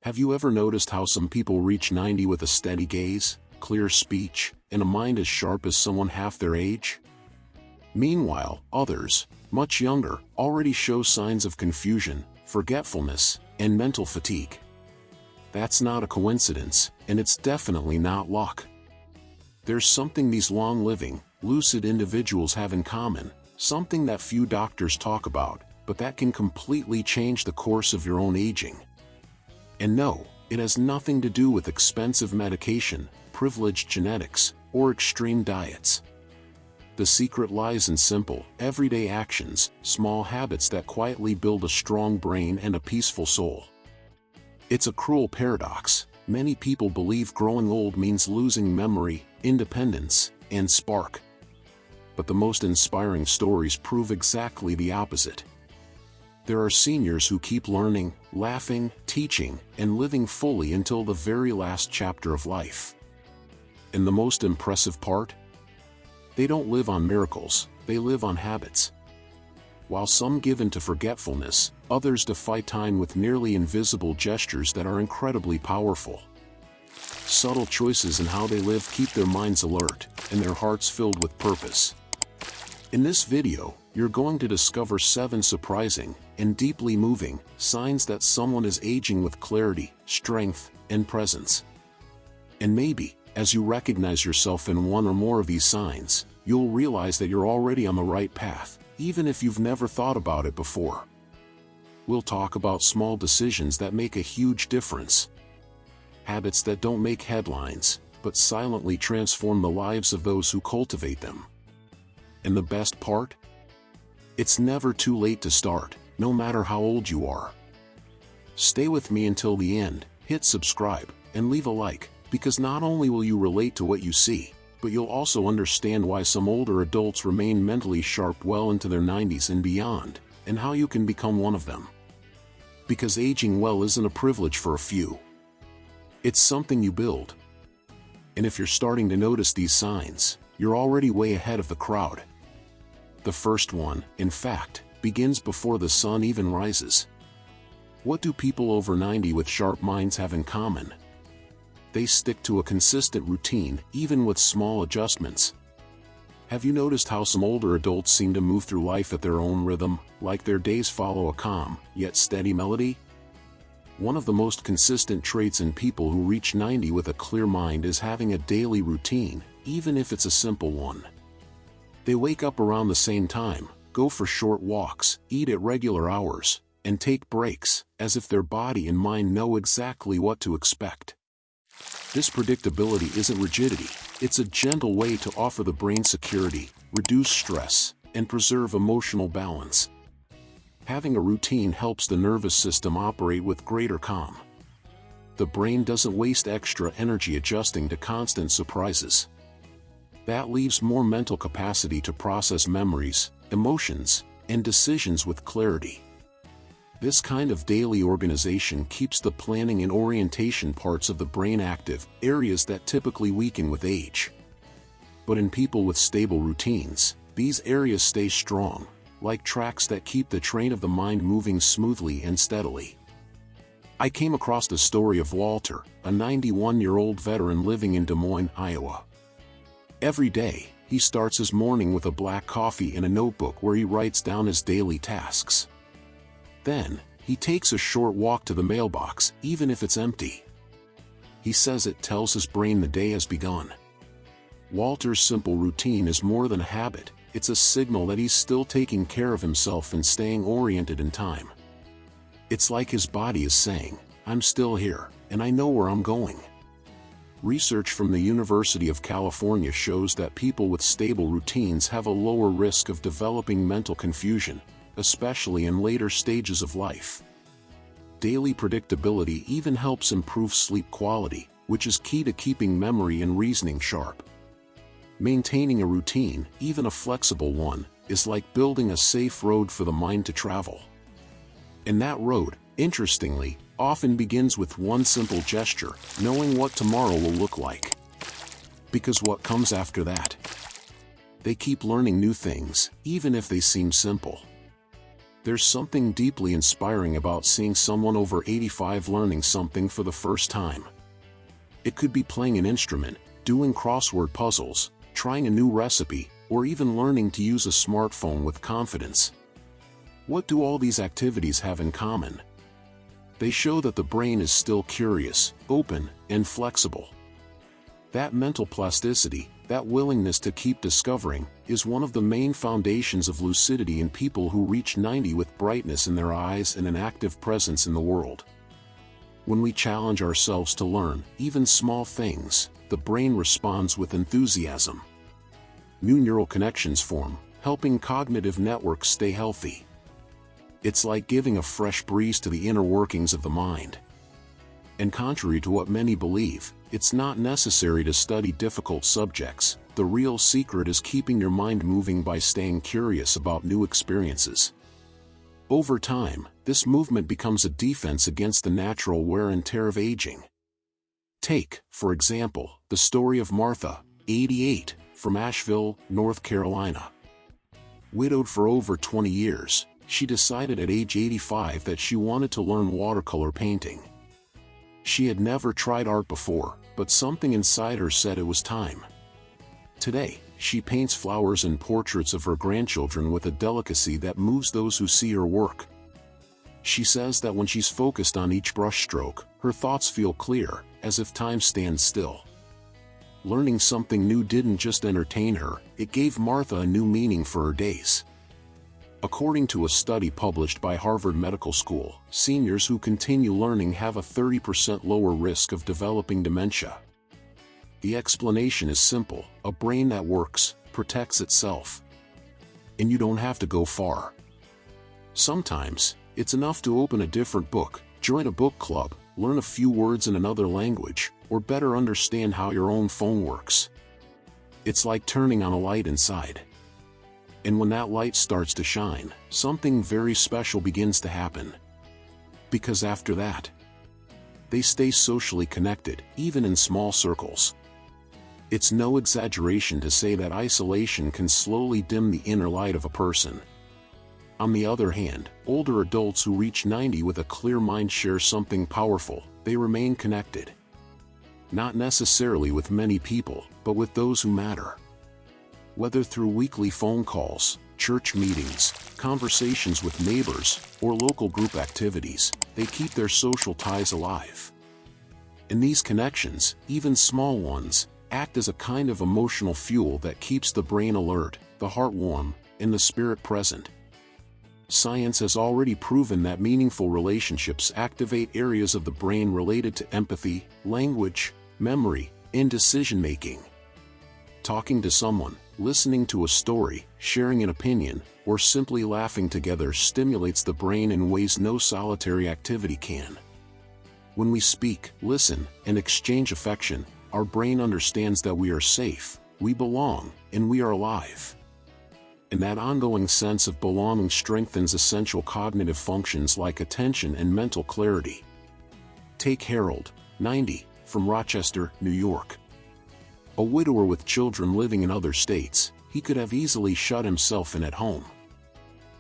Have you ever noticed how some people reach 90 with a steady gaze, clear speech, and a mind as sharp as someone half their age? Meanwhile, others, much younger, already show signs of confusion, forgetfulness, and mental fatigue. That's not a coincidence, and it's definitely not luck. There's something these long-living, lucid individuals have in common, something that few doctors talk about, but that can completely change the course of your own aging. And no, it has nothing to do with expensive medication, privileged genetics, or extreme diets. The secret lies in simple, everyday actions, small habits that quietly build a strong brain and a peaceful soul. It's a cruel paradox. Many people believe growing old means losing memory, independence, and spark. But the most inspiring stories prove exactly the opposite. There are seniors who keep learning, laughing, teaching, and living fully until the very last chapter of life. And the most impressive part? They don't live on miracles, they live on habits. While some give in to forgetfulness, others defy time with nearly invisible gestures that are incredibly powerful. Subtle choices in how they live keep their minds alert, and their hearts filled with purpose. In this video, you're going to discover 7 surprising, and deeply moving, signs that someone is aging with clarity, strength, and presence. And maybe, as you recognize yourself in one or more of these signs, you'll realize that you're already on the right path, even if you've never thought about it before. We'll talk about small decisions that make a huge difference. Habits that don't make headlines, but silently transform the lives of those who cultivate them. And the best part? It's never too late to start, no matter how old you are. Stay with me until the end, hit subscribe, and leave a like, because not only will you relate to what you see, but you'll also understand why some older adults remain mentally sharp well into their 90s and beyond, and how you can become one of them. Because aging well isn't a privilege for a few. It's something you build. And if you're starting to notice these signs, you're already way ahead of the crowd. The first one, in fact, begins before the sun even rises. What do people over 90 with sharp minds have in common? They stick to a consistent routine, even with small adjustments. Have you noticed how some older adults seem to move through life at their own rhythm, like their days follow a calm, yet steady melody? One of the most consistent traits in people who reach 90 with a clear mind is having a daily routine, even if it's a simple one. They wake up around the same time, go for short walks, eat at regular hours, and take breaks, as if their body and mind know exactly what to expect. This predictability isn't rigidity, it's a gentle way to offer the brain security, reduce stress, and preserve emotional balance. Having a routine helps the nervous system operate with greater calm. The brain doesn't waste extra energy adjusting to constant surprises. That leaves more mental capacity to process memories, emotions, and decisions with clarity. This kind of daily organization keeps the planning and orientation parts of the brain active, areas that typically weaken with age. But in people with stable routines, these areas stay strong, like tracks that keep the train of the mind moving smoothly and steadily. I came across the story of Walter, a 91-year-old veteran living in Des Moines, Iowa. Every day, he starts his morning with a black coffee and a notebook where he writes down his daily tasks. Then, he takes a short walk to the mailbox, even if it's empty. He says it tells his brain the day has begun. Walter's simple routine is more than a habit, it's a signal that he's still taking care of himself and staying oriented in time. It's like his body is saying, I'm still here, and I know where I'm going. Research from the University of California shows that people with stable routines have a lower risk of developing mental confusion, especially in later stages of life. Daily predictability even helps improve sleep quality, which is key to keeping memory and reasoning sharp. Maintaining a routine, even a flexible one, is like building a safe road for the mind to travel. And that road, interestingly, often begins with one simple gesture, knowing what tomorrow will look like. Because what comes after that? They keep learning new things, even if they seem simple. There's something deeply inspiring about seeing someone over 85 learning something for the first time. It could be playing an instrument, doing crossword puzzles, trying a new recipe, or even learning to use a smartphone with confidence. What do all these activities have in common? They show that the brain is still curious, open, and flexible. That mental plasticity, that willingness to keep discovering, is one of the main foundations of lucidity in people who reach 90 with brightness in their eyes and an active presence in the world. When we challenge ourselves to learn, even small things, the brain responds with enthusiasm. New neural connections form, helping cognitive networks stay healthy. It's like giving a fresh breeze to the inner workings of the mind. And contrary to what many believe, it's not necessary to study difficult subjects. The real secret is keeping your mind moving by staying curious about new experiences. Over time, this movement becomes a defense against the natural wear and tear of aging. Take, for example, the story of Martha, 88, from Asheville, North Carolina. Widowed for over 20 years, she decided at age 85 that she wanted to learn watercolor painting. She had never tried art before, but something inside her said it was time. Today, she paints flowers and portraits of her grandchildren with a delicacy that moves those who see her work. She says that when she's focused on each brushstroke, her thoughts feel clear, as if time stands still. Learning something new didn't just entertain her, it gave Martha a new meaning for her days. According to a study published by Harvard Medical School, seniors who continue learning have a 30% lower risk of developing dementia. The explanation is simple: a brain that works, protects itself. And you don't have to go far. Sometimes, it's enough to open a different book, join a book club, learn a few words in another language, or better understand how your own phone works. It's like turning on a light inside. And when that light starts to shine, something very special begins to happen. Because after that, they stay socially connected, even in small circles. It's no exaggeration to say that isolation can slowly dim the inner light of a person. On the other hand, older adults who reach 90 with a clear mind share something powerful: they remain connected. Not necessarily with many people, but with those who matter. Whether through weekly phone calls, church meetings, conversations with neighbors, or local group activities, they keep their social ties alive. And these connections, even small ones, act as a kind of emotional fuel that keeps the brain alert, the heart warm, and the spirit present. Science has already proven that meaningful relationships activate areas of the brain related to empathy, language, memory, and decision-making. Talking to someone, listening to a story, sharing an opinion, or simply laughing together stimulates the brain in ways no solitary activity can. When we speak, listen, and exchange affection, our brain understands that we are safe, we belong, and we are alive. And that ongoing sense of belonging strengthens essential cognitive functions like attention and mental clarity. Take Harold, 90, from Rochester, New York. A widower with children living in other states, he could have easily shut himself in at home.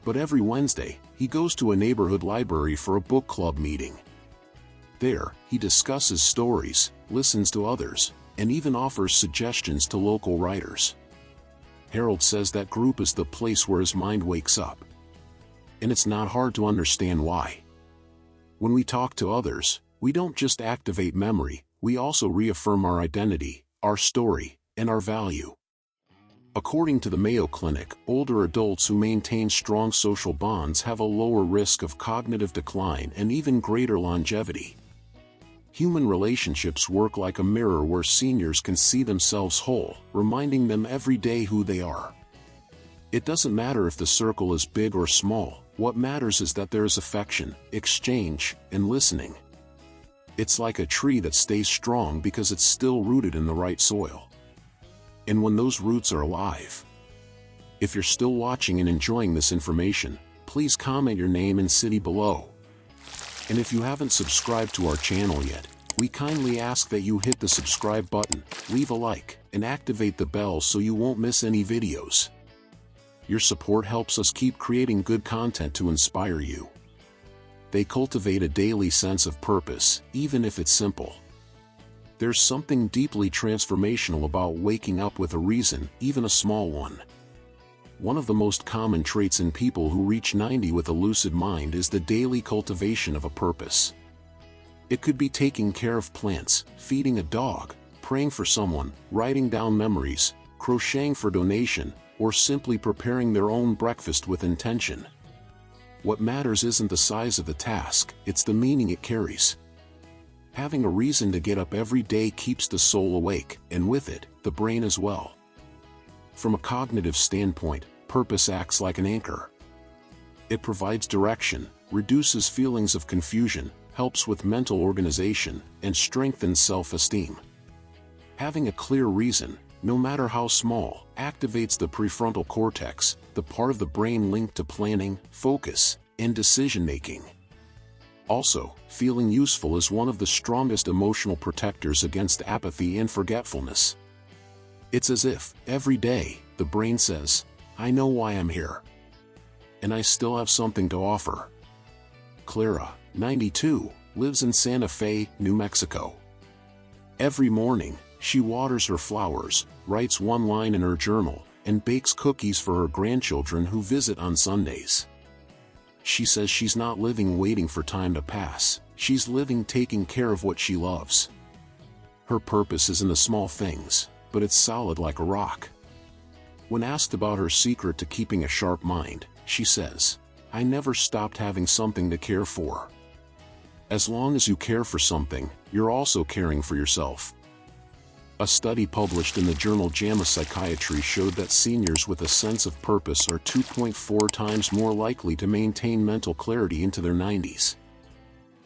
But every Wednesday, he goes to a neighborhood library for a book club meeting. There, he discusses stories, listens to others, and even offers suggestions to local writers. Harold says that group is the place where his mind wakes up. And it's not hard to understand why. When we talk to others, we don't just activate memory, we also reaffirm our identity, our story, and our value. According to the Mayo Clinic, older adults who maintain strong social bonds have a lower risk of cognitive decline and even greater longevity. Human relationships work like a mirror where seniors can see themselves whole, reminding them every day who they are. It doesn't matter if the circle is big or small, what matters is that there is affection, exchange, and listening. It's like a tree that stays strong because it's still rooted in the right soil. And when those roots are alive. If you're still watching and enjoying this information, please comment your name and city below. And if you haven't subscribed to our channel yet, we kindly ask that you hit the subscribe button, leave a like, and activate the bell so you won't miss any videos. Your support helps us keep creating good content to inspire you. They cultivate a daily sense of purpose, even if it's simple. There's something deeply transformational about waking up with a reason, even a small one. One of the most common traits in people who reach 90 with a lucid mind is the daily cultivation of a purpose. It could be taking care of plants, feeding a dog, praying for someone, writing down memories, crocheting for donation, or simply preparing their own breakfast with intention. What matters isn't the size of the task, it's the meaning it carries. Having a reason to get up every day keeps the soul awake, and with it, the brain as well. From a cognitive standpoint, purpose acts like an anchor. It provides direction, reduces feelings of confusion, helps with mental organization, and strengthens self-esteem. Having a clear reason, no matter how small, activates the prefrontal cortex, the part of the brain linked to planning, focus, and decision-making. Also, feeling useful is one of the strongest emotional protectors against apathy and forgetfulness. It's as if, every day, the brain says, "I know why I'm here. And I still have something to offer." Clara, 92, lives in Santa Fe, New Mexico. Every morning, she waters her flowers, writes one line in her journal, and bakes cookies for her grandchildren who visit on Sundays. She says she's not living waiting for time to pass, she's living taking care of what she loves. Her purpose is in the small things, but it's solid like a rock. When asked about her secret to keeping a sharp mind, she says, "I never stopped having something to care for." As long as you care for something, you're also caring for yourself. A study published in the journal JAMA Psychiatry showed that seniors with a sense of purpose are 2.4 times more likely to maintain mental clarity into their 90s.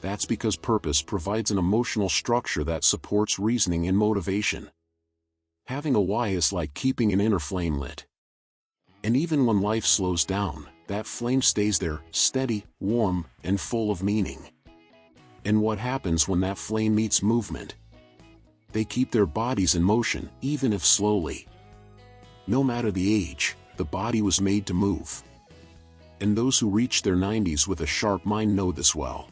That's because purpose provides an emotional structure that supports reasoning and motivation. Having a why is like keeping an inner flame lit. And even when life slows down, that flame stays there, steady, warm, and full of meaning. And what happens when that flame meets movement? They keep their bodies in motion, even if slowly. No matter the age, the body was made to move. And those who reach their 90s with a sharp mind know this well.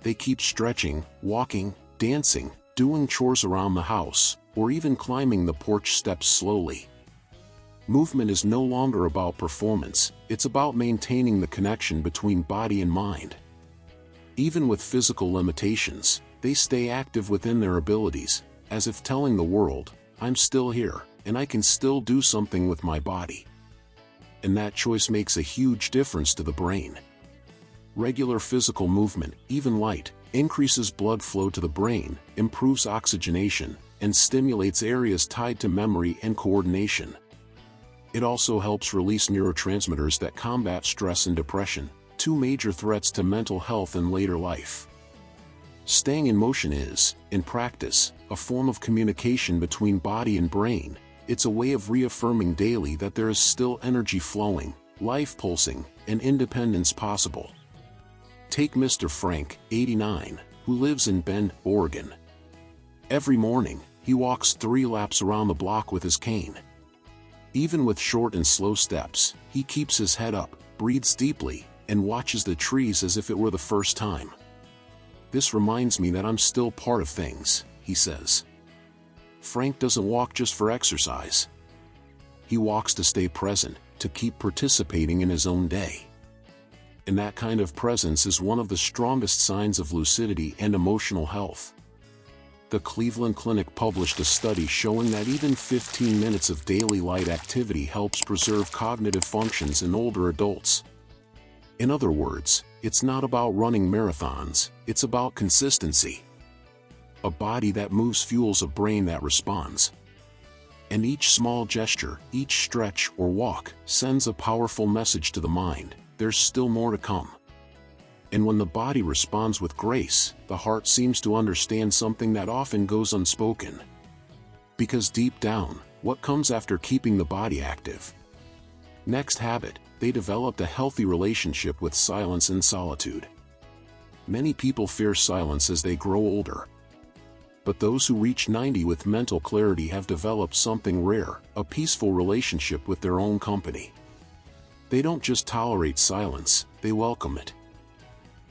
They keep stretching, walking, dancing, doing chores around the house, or even climbing the porch steps slowly. Movement is no longer about performance, it's about maintaining the connection between body and mind. Even with physical limitations, they stay active within their abilities, as if telling the world, "I'm still here, and I can still do something with my body." And that choice makes a huge difference to the brain. Regular physical movement, even light, increases blood flow to the brain, improves oxygenation, and stimulates areas tied to memory and coordination. It also helps release neurotransmitters that combat stress and depression, two major threats to mental health in later life. Staying in motion is, in practice, a form of communication between body and brain. It's a way of reaffirming daily that there is still energy flowing, life pulsing, and independence possible. Take Mr. Frank, 89, who lives in Bend, Oregon. Every morning, he walks 3 laps around the block with his cane. Even with short and slow steps, he keeps his head up, breathes deeply, and watches the trees as if it were the first time. "This reminds me that I'm still part of things," he says. Frank doesn't walk just for exercise. He walks to stay present, to keep participating in his own day. And that kind of presence is one of the strongest signs of lucidity and emotional health. The Cleveland Clinic published a study showing that even 15 minutes of daily light activity helps preserve cognitive functions in older adults. In other words, it's not about running marathons, it's about consistency. A body that moves fuels a brain that responds. And each small gesture, each stretch or walk, sends a powerful message to the mind: there's still more to come. And when the body responds with grace, the heart seems to understand something that often goes unspoken. Because deep down, what comes after keeping the body active? Next habit, they developed a healthy relationship with silence and solitude. Many people fear silence as they grow older. But those who reach 90 with mental clarity have developed something rare, a peaceful relationship with their own company. They don't just tolerate silence, they welcome it.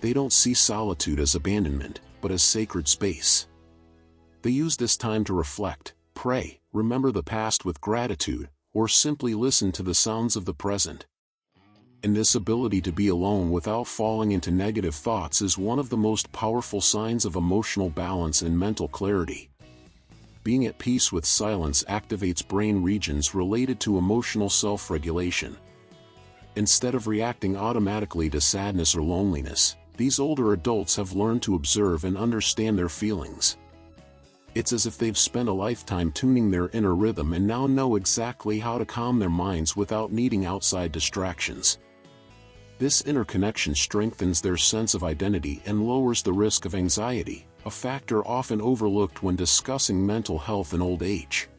They don't see solitude as abandonment, but as sacred space. They use this time to reflect, pray, remember the past with gratitude, or simply listen to the sounds of the present. And this ability to be alone without falling into negative thoughts is one of the most powerful signs of emotional balance and mental clarity. Being at peace with silence activates brain regions related to emotional self-regulation. Instead of reacting automatically to sadness or loneliness, these older adults have learned to observe and understand their feelings. It's as if they've spent a lifetime tuning their inner rhythm and now know exactly how to calm their minds without needing outside distractions. This inner connection strengthens their sense of identity and lowers the risk of anxiety, a factor often overlooked when discussing mental health in old age.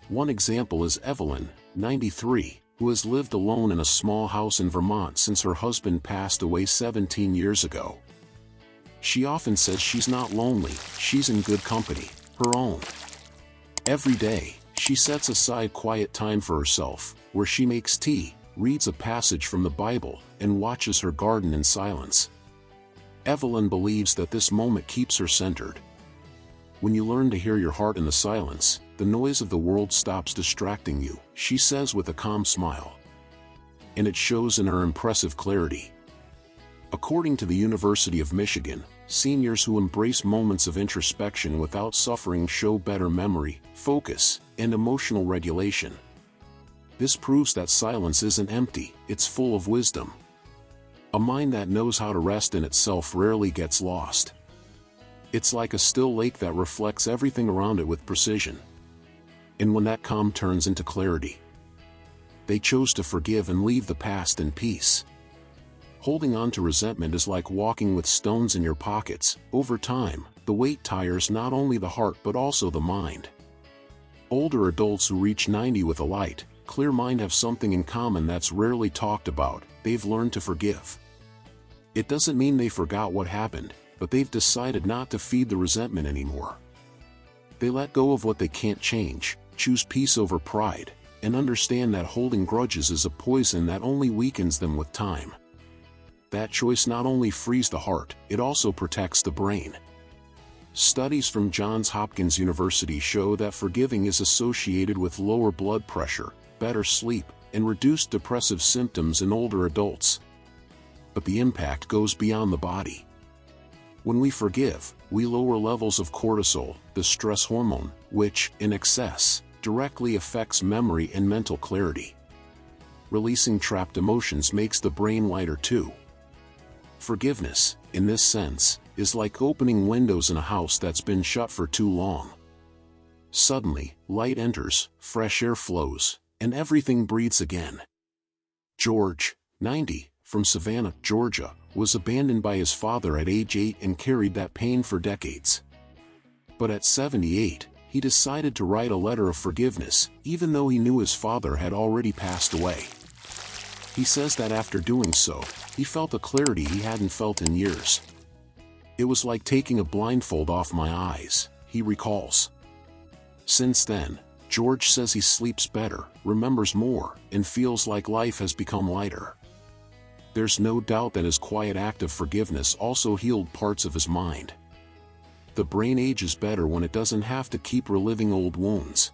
One example is Evelyn, 93, who has lived alone in a small house in Vermont since her husband passed away 17 years ago. She often says she's not lonely, she's in good company, her own. Every day, she sets aside quiet time for herself, where she makes tea, reads a passage from the Bible, and watches her garden in silence. Evelyn believes that this moment keeps her centered. When you learn to hear your heart in the silence, the noise of the world stops distracting you, she says with a calm smile. And it shows in her impressive clarity. According to the University of Michigan, seniors who embrace moments of introspection without suffering show better memory, focus, and emotional regulation. This proves that silence isn't empty, it's full of wisdom. A mind that knows how to rest in itself rarely gets lost. It's like a still lake that reflects everything around it with precision. And when that calm turns into clarity, they chose to forgive and leave the past in peace. Holding on to resentment is like walking with stones in your pockets. Over time, the weight tires not only the heart but also the mind. Older adults who reach 90 with a light, clear mind have something in common that's rarely talked about: they've learned to forgive. It doesn't mean they forgot what happened, but they've decided not to feed the resentment anymore. They let go of what they can't change, choose peace over pride, and understand that holding grudges is a poison that only weakens them with time. That choice not only frees the heart, it also protects the brain. Studies from Johns Hopkins University show that forgiving is associated with lower blood pressure, better sleep, and reduced depressive symptoms in older adults. But the impact goes beyond the body. When we forgive, we lower levels of cortisol, the stress hormone, which, in excess, directly affects memory and mental clarity. Releasing trapped emotions makes the brain lighter too. Forgiveness, in this sense, is like opening windows in a house that's been shut for too long. Suddenly, light enters, fresh air flows, and everything breathes again. George, 90, from Savannah, Georgia, was abandoned by his father at age 8 and carried that pain for decades. But at 78, he decided to write a letter of forgiveness, even though he knew his father had already passed away. He says that after doing so, he felt a clarity he hadn't felt in years. It was like taking a blindfold off my eyes, he recalls. Since then, George says he sleeps better, remembers more, and feels like life has become lighter. There's no doubt that his quiet act of forgiveness also healed parts of his mind. The brain ages better when it doesn't have to keep reliving old wounds.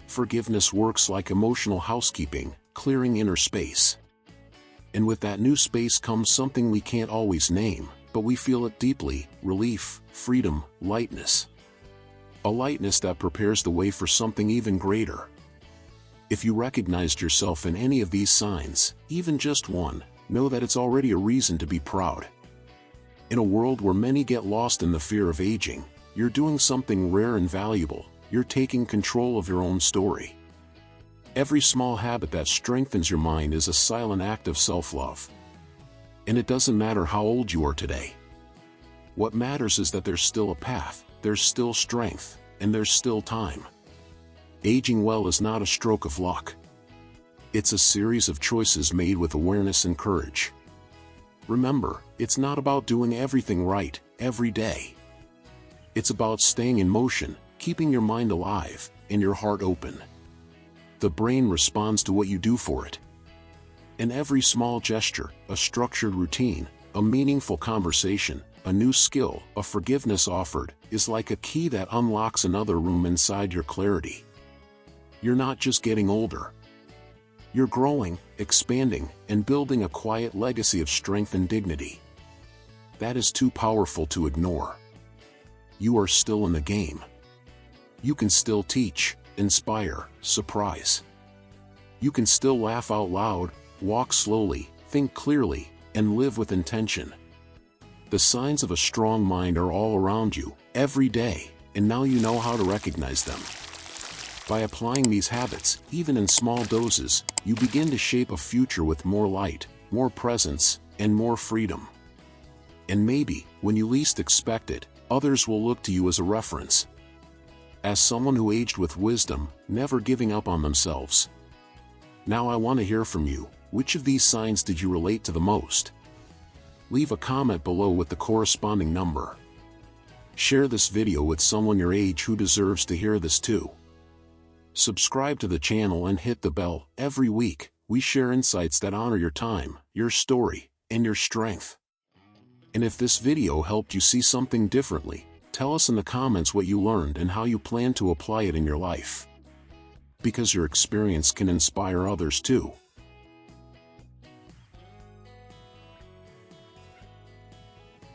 Forgiveness works like emotional housekeeping, clearing inner space. And with that new space comes something we can't always name, but we feel it deeply: relief, freedom, lightness. A lightness that prepares the way for something even greater. If you recognized yourself in any of these signs, even just one, know that it's already a reason to be proud. In a world where many get lost in the fear of aging, you're doing something rare and valuable. You're taking control of your own story. Every small habit that strengthens your mind is a silent act of self-love. And it doesn't matter how old you are today. What matters is that there's still a path, there's still strength, and there's still time. Aging well is not a stroke of luck. It's a series of choices made with awareness and courage. Remember, it's not about doing everything right, every day. It's about staying in motion, keeping your mind alive, and your heart open. The brain responds to what you do for it. In every small gesture, a structured routine, a meaningful conversation, a new skill, a forgiveness offered, is like a key that unlocks another room inside your clarity. You're not just getting older. You're growing, expanding, and building a quiet legacy of strength and dignity. That is too powerful to ignore. You are still in the game. You can still teach, inspire, surprise. You can still laugh out loud, walk slowly, think clearly, and live with intention. The signs of a strong mind are all around you, every day, and now you know how to recognize them. By applying these habits, even in small doses, you begin to shape a future with more light, more presence, and more freedom. And maybe, when you least expect it, others will look to you as a reference. As someone who aged with wisdom, never giving up on themselves. Now I want to hear from you. Which of these signs did you relate to the most? Leave a comment below with the corresponding number. Share this video with someone your age who deserves to hear this too. Subscribe to the channel and hit the bell. Every week, we share insights that honor your time, your story, and your strength. And if this video helped you see something differently, tell us in the comments what you learned and how you plan to apply it in your life. Because your experience can inspire others too.